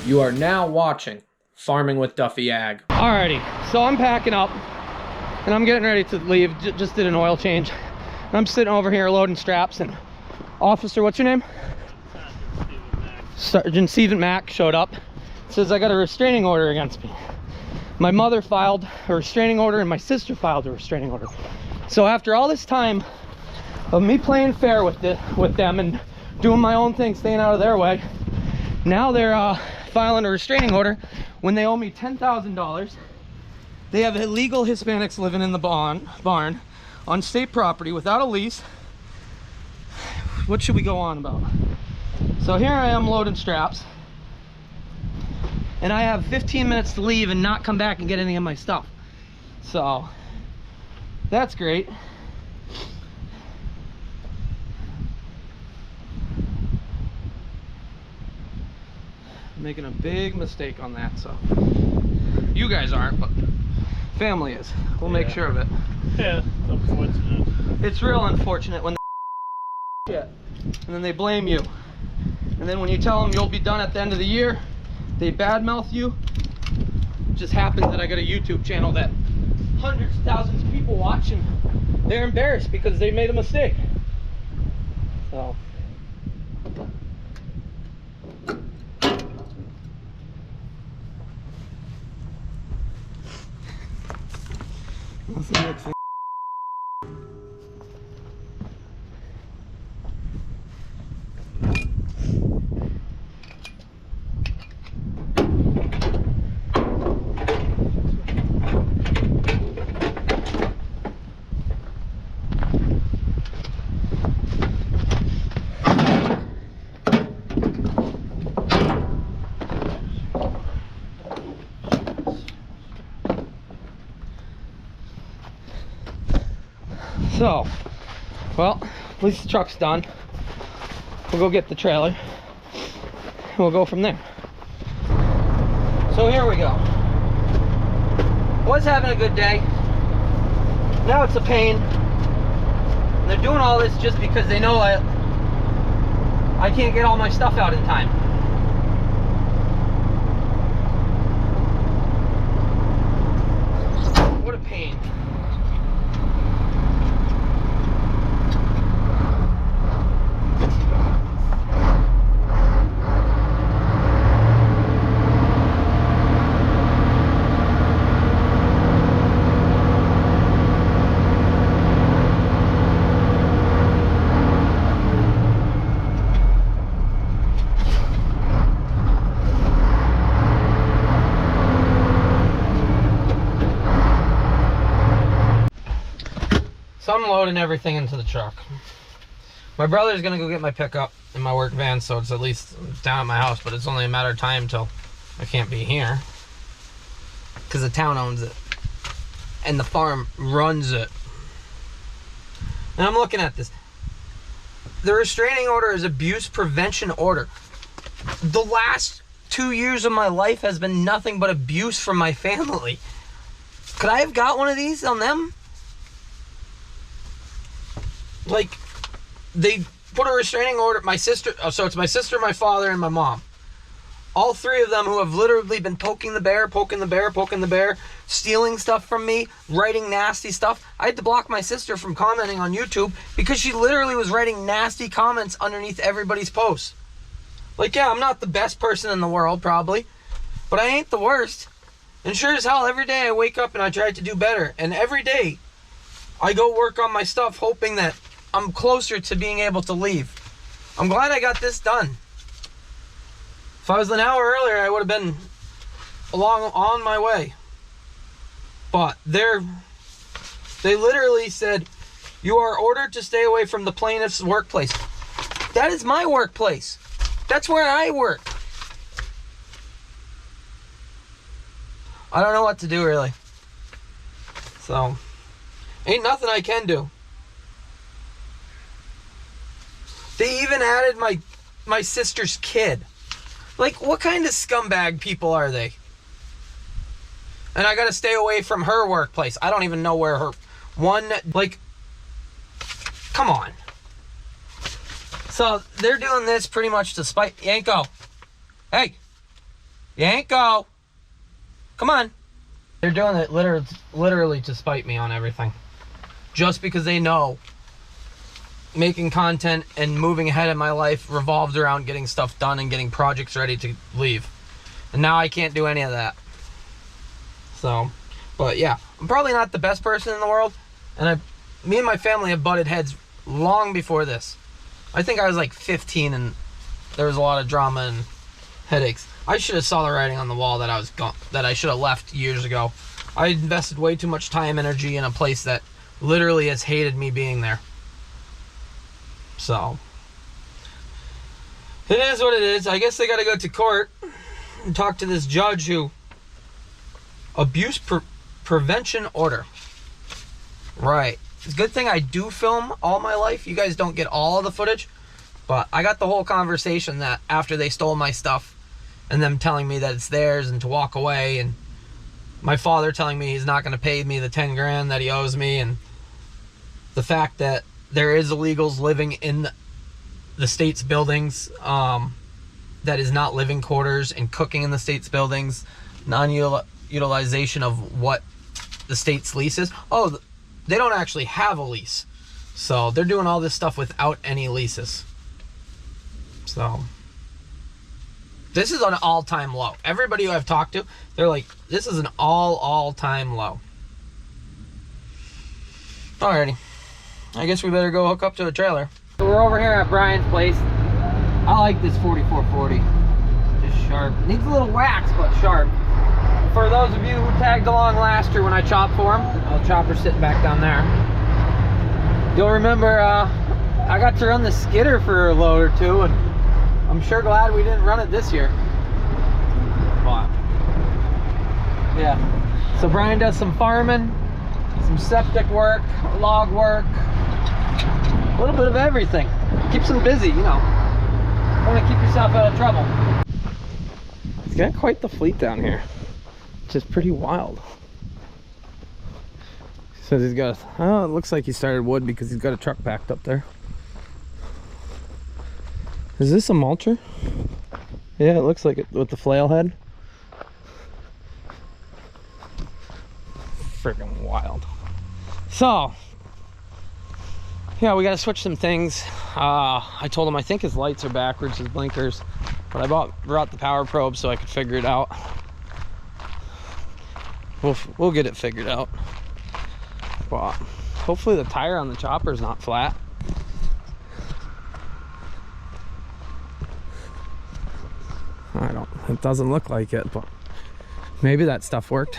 You are now watching Farming with Duffy Ag. Alrighty, so I'm packing up and I'm getting ready to leave. Just did an oil change. And I'm sitting over here loading straps, and officer, what's your name? Sergeant Stephen Mack showed up. Says I got a restraining order against me. My mother filed a restraining order and my sister filed a restraining order. So after all this time of me playing fair with them and doing my own thing, staying out of their way, now they're filing a restraining order when they owe me $10,000. They have illegal Hispanics living in the barn on state property without a lease. What should we go on about? So here I am loading straps, and I have 15 minutes to leave and not come back and get any of my stuff. So that's great. I'm making a big mistake on that, so you guys aren't, but family is. We'll make sure of it. Yeah, it's unfortunate. It's real unfortunate when they shit and then they blame you, and then when you tell them you'll be done at the end of the year, they badmouth you. It just happens that I got a YouTube channel that hundreds of thousands of people watch, and they're embarrassed because they made a mistake. So what's the next thing? So, well, at least the truck's done. We'll go get the trailer and we'll go from there. So here we go. Was having a good day. Now it's a pain. And they're doing all this just because they know I can't get all my stuff out in time. What a pain. So I'm loading everything into the truck. My brother's gonna go get my pickup in my work van, so it's at least down at my house, but it's only a matter of time till I can't be here. Because the town owns it. And the farm runs it. And I'm looking at this. The restraining order is abuse prevention order. The last 2 years of my life has been nothing but abuse from my family. Could I have got one of these on them? Like, they put a restraining order, my sister, so it's my sister, my father, and my mom. All three of them who have literally been poking the bear, stealing stuff from me, writing nasty stuff. I had to block my sister from commenting on YouTube because she literally was writing nasty comments underneath everybody's posts. Like, yeah, I'm not the best person in the world, probably, but I ain't the worst. And sure as hell, every day I wake up and I try to do better. And every day I go work on my stuff hoping that I'm closer to being able to leave. I'm glad I got this done. If I was an hour earlier, I would have been on my way. But they literally said, you are ordered to stay away from the plaintiff's workplace. That is my workplace. That's where I work. I don't know what to do, really. So, ain't nothing I can do. They even added my sister's kid. Like, what kind of scumbag people are they? And I gotta stay away from her workplace. I don't even know where her like, come on. So they're doing this pretty much to spite Yanko. Hey, Yanko! Come on. They're doing it literally to spite me on everything. Just because they know making content and moving ahead in my life revolves around getting stuff done and getting projects ready to leave. And now I can't do any of that. So, but yeah, I'm probably not the best person in the world. And me and my family have butted heads long before this. I think I was like 15 and there was a lot of drama and headaches. I should have saw the writing on the wall that I should have left years ago. I invested way too much time, energy in a place that literally has hated me being there. So, it is what it is. I guess they got to go to court and talk to this judge who abuse prevention order. Right. It's a good thing I do film all my life. You guys don't get all of the footage, but I got the whole conversation that after they stole my stuff and them telling me that it's theirs and to walk away, and my father telling me he's not going to pay me the 10 grand that he owes me, and the fact that there is illegals living in the state's buildings that is not living quarters and cooking in the state's buildings, non-utilization of what the state's lease is. Oh, they don't actually have a lease. So they're doing all this stuff without any leases. So this is an all-time low. Everybody who I've talked to, they're like, this is an all-time low. Alrighty. I guess we better go hook up to a trailer. So we're over here at Brian's place. I like this 4440. Just sharp. Needs a little wax, but sharp. For those of you who tagged along last year when I chopped for him, the chopper's sitting back down there. You'll remember I got to run the skidder for a load or two, and I'm sure glad we didn't run it this year. But, yeah. So Brian does some farming, some septic work, log work, a little bit of everything. Keeps him busy, you know. Want to keep yourself out of trouble. He's got quite the fleet down here. Just pretty wild. He says he's got oh, it looks like he started wood because he's got a truck packed up there. Is this a mulcher? Yeah, it looks like it with the flail head. Freaking wild. So yeah, we got to switch some things. I told him I think his lights are backwards, his blinkers, but I brought the power probe so I could figure it out. We'll get it figured out. But hopefully the tire on the chopper is not flat. It doesn't look like it, but maybe that stuff worked.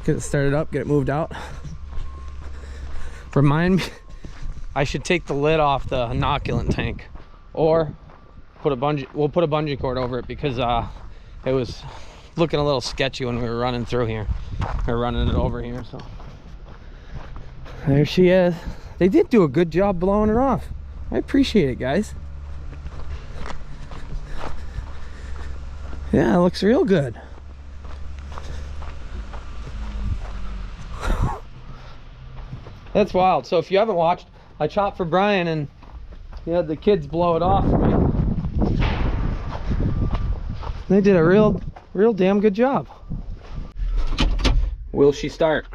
Get it started up, get it moved out. Remind me, I should take the lid off the inoculant tank, or we'll put a bungee cord over it, because it was looking a little sketchy when we were running through here, or running it over here. So there she is. They did do a good job blowing her off. I appreciate it, guys. Yeah, it looks real good. That's wild. So if you haven't watched, I chopped for Brian and he had the kids blow it off for me. They did a real damn good job. Will she start?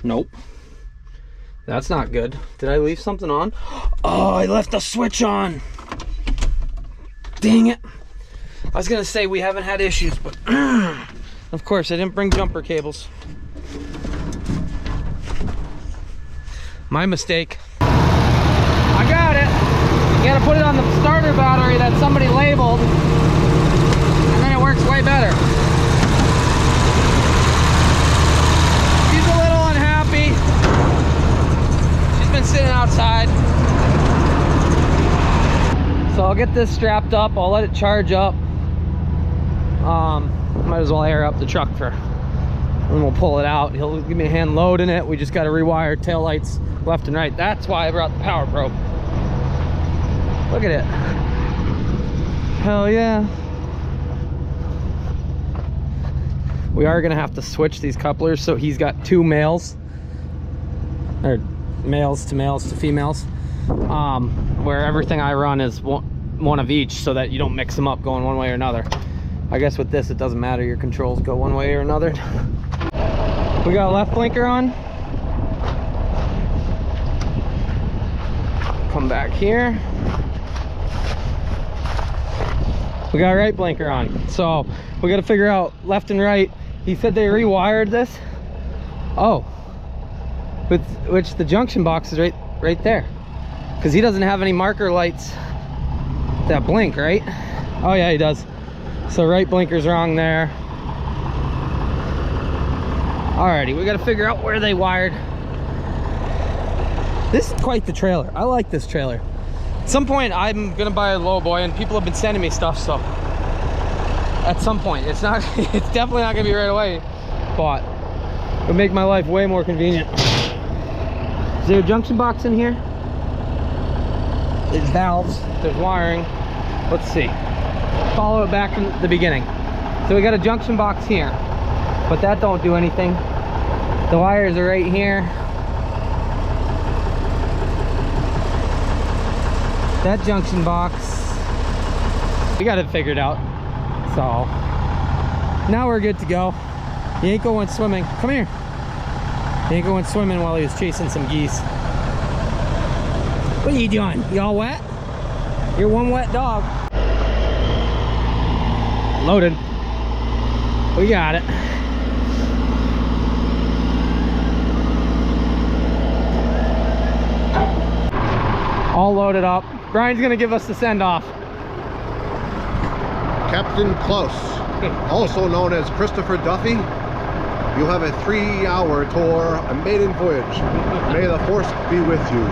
Nope. That's not good. Did I leave something on? Oh, I left the switch on. Dang it. I was gonna say we haven't had issues, but of course I didn't bring jumper cables. My mistake. I got it. You gotta put it on the starter battery that somebody labeled, and then it works way better. She's a little unhappy. She's been sitting outside. So I'll get this strapped up, I'll let it charge up. Might as well air up the truck for, and we'll pull it out. He'll give me a hand loading it. We just got to rewire tail lights left and right. That's why I brought the power probe. Look at it. Hell yeah. We are gonna have to switch these couplers, so he's got two males, or males to females, where everything I run is one of each so that you don't mix them up going one way or another. I guess with this, it doesn't matter. Your controls go one way or another. We got left blinker on. Come back here. We got right blinker on. So we got to figure out left and right. He said they rewired this. Oh, which the junction box is right there, because he doesn't have any marker lights that blink, right? Oh yeah, he does. So right blinker's wrong there. Alrighty, we got to figure out where they wired. This is quite the trailer. I like this trailer. At some point I'm gonna buy a lowboy, and people have been sending me stuff, so at some point, it's definitely not gonna be right away, but it would make my life way more convenient. Is there a junction box in here? There's valves, there's wiring. Let's see. Follow it back from the beginning. So we got a junction box here, but that don't do anything. The wires are right here. That junction box, we got it figured out. So now we're good to go. He ain't going swimming. Come here. He ain't going swimming while he was chasing some geese. What are you doing? You all wet? You're one wet dog. Loaded. We got it. All loaded up. Brian's gonna give us the send-off. Captain Klaus, also known as Christopher Duffy, you have a 3-hour tour, a maiden voyage. May the force be with you.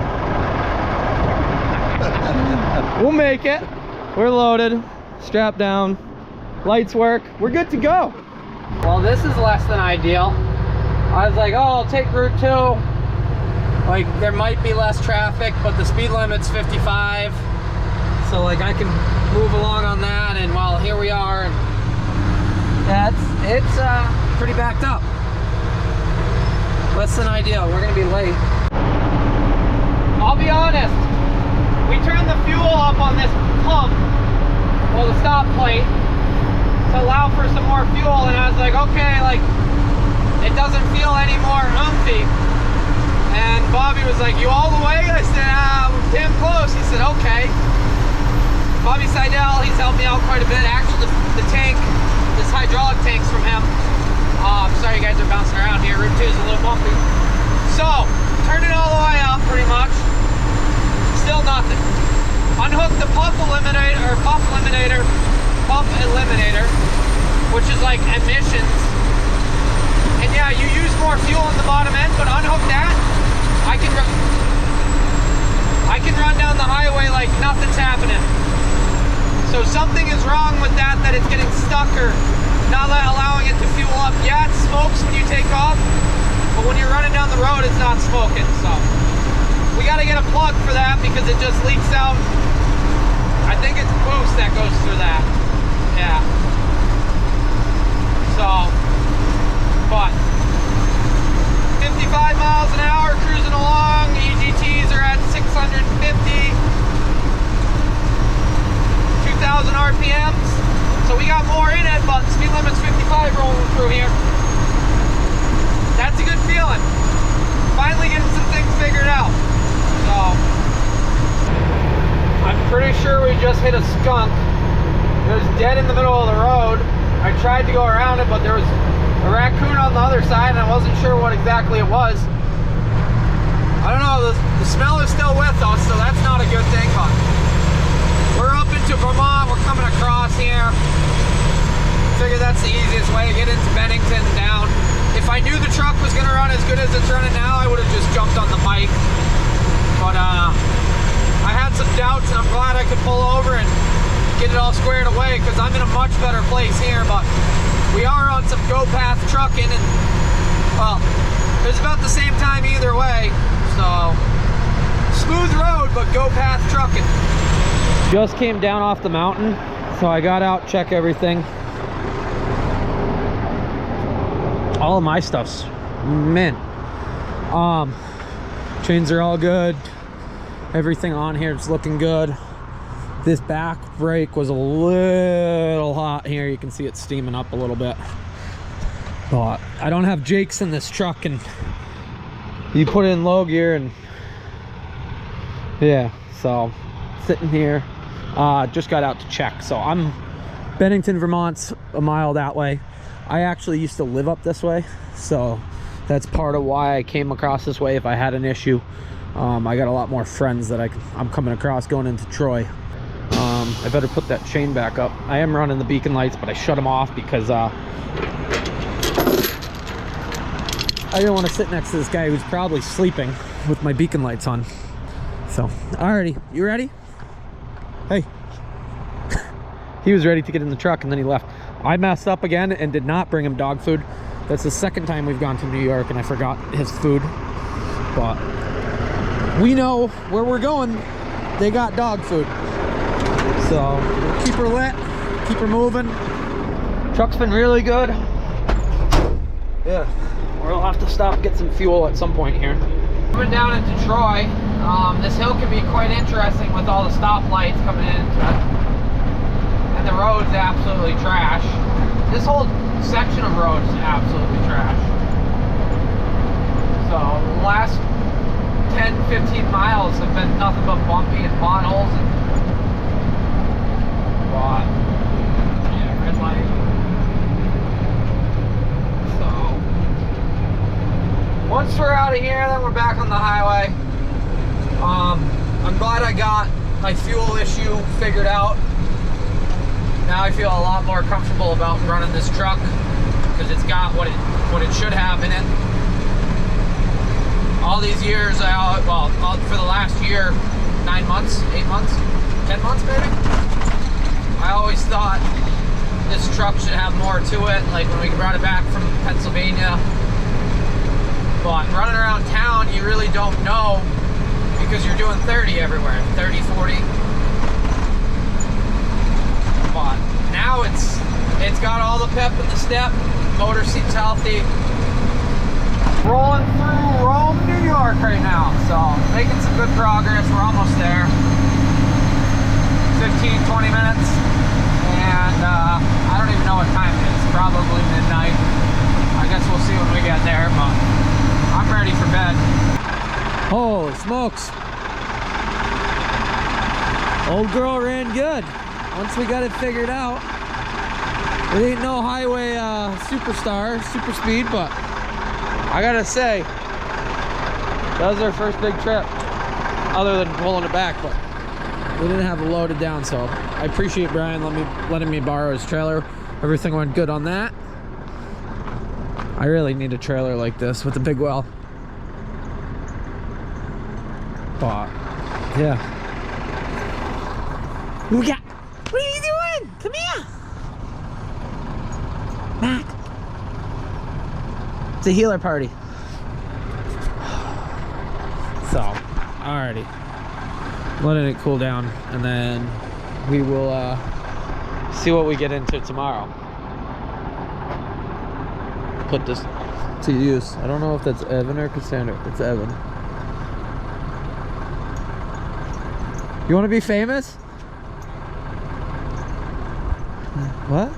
We'll make it. We're loaded, strapped down, lights work. We're good to go. Well, this is less than ideal. I was like, oh, I'll take Route 2. Like, there might be less traffic, but the speed limit's 55. So like I can move along on that, and well, here we are, and it's pretty backed up. Less than ideal. We're gonna be late. I'll be honest, we turned the fuel up on this pump, well, the stop plate, to allow for some more fuel, and I was like, okay, like it doesn't feel any more umphy. And Bobby was like, you all the way? I said, damn close. He said, okay. Bobby Seidel, he's helped me out quite a bit. Actually, the tank, this hydraulic tank's from him. Sorry you guys are bouncing around here. Route 2 is a little bumpy. So, turned it all the way up pretty much. Still nothing. Unhooked the pump eliminator, which is like emissions. And yeah, you use more fuel in the bottom end, but unhook that, I can run down the highway like nothing's happening. So something is wrong with that it's getting stuck or not allowing it to fuel up. Yeah, it smokes when you take off, but when you're running down the road, it's not smoking. So we got to get a plug for that because it just leaks out. I think it's boost that goes through that. Yeah. So, but 55 miles an hour cruising along. EGTs are at 650. 2,000 RPMs, so we got more in it, but speed limit's 55 rolling through here. That's a good feeling. Finally getting some things figured out. So, I'm pretty sure we just hit a skunk. It was dead in the middle of the road. I tried to go around it, but there was a raccoon on the other side, and I wasn't sure what exactly it was. I don't know, the smell is still with us, so that's not a good thing, but we're up into Vermont, we're coming across here. Figure that's the easiest way to get into Bennington and down. If I knew the truck was gonna run as good as it's running now, I would have just jumped on the bike. But I had some doubts, and I'm glad I could pull over and get it all squared away, because I'm in a much better place here. But we are on some GoPath trucking, and well, it was about the same time either way. So smooth road, but GoPath trucking. Just came down off the mountain, so I got out, check everything. All of my stuff's mint. Chains are all good. Everything on here is looking good. This back brake was a little hot here. You can see it steaming up a little bit. But I don't have Jakes in this truck, and you put it in low gear, and yeah, so sitting here. Just got out to check. So I'm Bennington, Vermont's a mile that way. I actually used to live up this way, so that's part of why I came across this way if I had an issue. I got a lot more friends that I'm coming across going into Troy. I better put that chain back up. I am running the beacon lights, but I shut them off because I didn't want to sit next to this guy who's probably sleeping with my beacon lights on. So, alrighty, you ready? Hey. He was ready to get in the truck and then he left. I messed up again and did not bring him dog food. That's the second time we've gone to New York and I forgot his food. But we know where we're going. They got dog food. So we'll keep her lit, keep her moving. Truck's been really good. Yeah, we'll have to stop and get some fuel at some point here. Coming down into Troy, this hill can be quite interesting with all the stoplights coming into it. And the road's absolutely trash. This whole section of road is absolutely trash. So the last 10-15 miles have been nothing but bumpy and potholes. But yeah, red light. So once we're out of here, then we're back on the highway. I'm glad I got my fuel issue figured out. Now I feel a lot more comfortable about running this truck because it's got what it should have in it. All these years, for the last year, 9 months, 8 months, 10 months maybe, I always thought this truck should have more to it, like when we brought it back from Pennsylvania. But running around town, you really don't know because you're doing 30 everywhere, 30, 40. But now it's got all the pep in the step, motor seat's healthy. Rolling through Rome, New York right now, so making some good progress. We're almost there. 15-20 minutes, and I don't even know what time it is. Probably midnight. I guess we'll see when we get there, but I'm ready for bed. Holy smokes. Old girl ran good. Once we got it figured out. It ain't no highway superstar, super speed, but I gotta say, that was our first big trip, other than pulling it back, but we didn't have it loaded down, so I appreciate Brian letting me borrow his trailer. Everything went good on that. I really need a trailer like this with a big well. But, yeah. What are you doing? Come here! Mac! It's a healer party. So, alrighty. Letting it cool down, and then we will see what we get into tomorrow. Put this to use. I don't know if that's Evan or Cassandra. It's Evan. You want to be famous? What?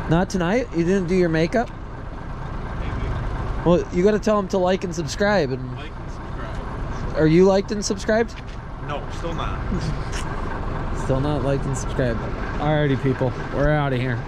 Not tonight? You didn't do your makeup? Well, you got to tell them to like and subscribe. And Like and subscribe. are you liked and subscribed? No, still not. Still not liked and subscribed. Alrighty, people. We're out of here.